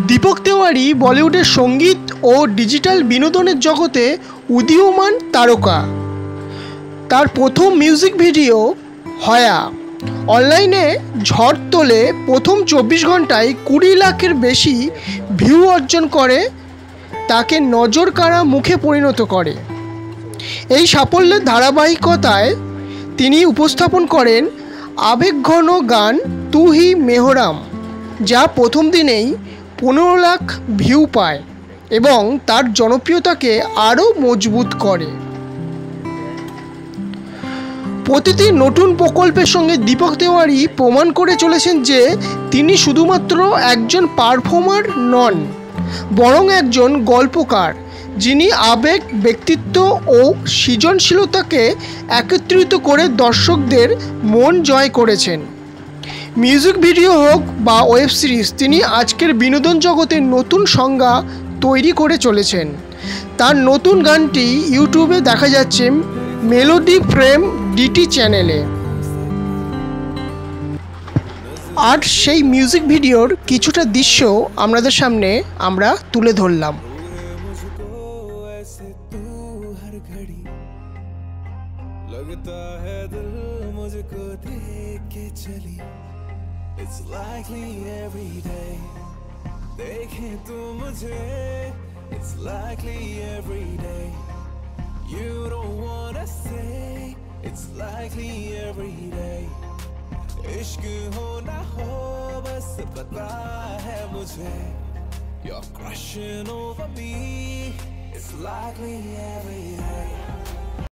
দীপক তেওয়ারি বলিউডের সঙ্গীত ও ডিজিটাল বিনোদনের জগতে উদীয়মান তারকা। তার প্রথম মিউজিক ভিডিও হয়া অনলাইনে ঝড় তোলে। প্রথম 24 ঘন্টায় 20 লাখের বেশি ভিউ অর্জন করে, তাকে নজর কাড়া মুখে পরিণত করে। এই সাফল্যের ধারাবাহিকতায় তিনি উপস্থাপন করেন আবেগঘন গান তু হি মেহরাম, যা প্রথম দিনেই 15 লাখ ভিউ পায় এবং তার জনপ্রিয়তাকে আরও মজবুত করে। প্রতিটি নতুন প্রকল্পের সঙ্গে দীপক তেওয়ারি প্রমাণ করে চলেছেন যে তিনি শুধুমাত্র একজন পারফর্মার নন, বরং একজন গল্পকার, যিনি আবেগ, ব্যক্তিত্ব ও সৃজনশীলতাকে একত্রিত করে দর্শকদের মন জয় করেছেন। মিউজিক ভিডিও হোক বা ওয়েব সিরিজ, তিনি আজকের বিনোদন জগতে নতুন সংজ্ঞা তৈরি করে চলেছেন। তার নতুন গানটি ইউটিউবে দেখা যাচ্ছে মেলোডি ফ্রেম ডিটি চ্যানেলে। আর সেই মিউজিক ভিডিওর কিছুটা দৃশ্য আপনাদের সামনে আমরা তুলে ধরলাম। लगता है दिल मुझको देख के चली, it's likely every day देखें तू मुझे, it's likely every day you don't wanna say, it's likely every day इश्क हो ना हो बस पता है मुझे, you're crushing over me, it's likely every day।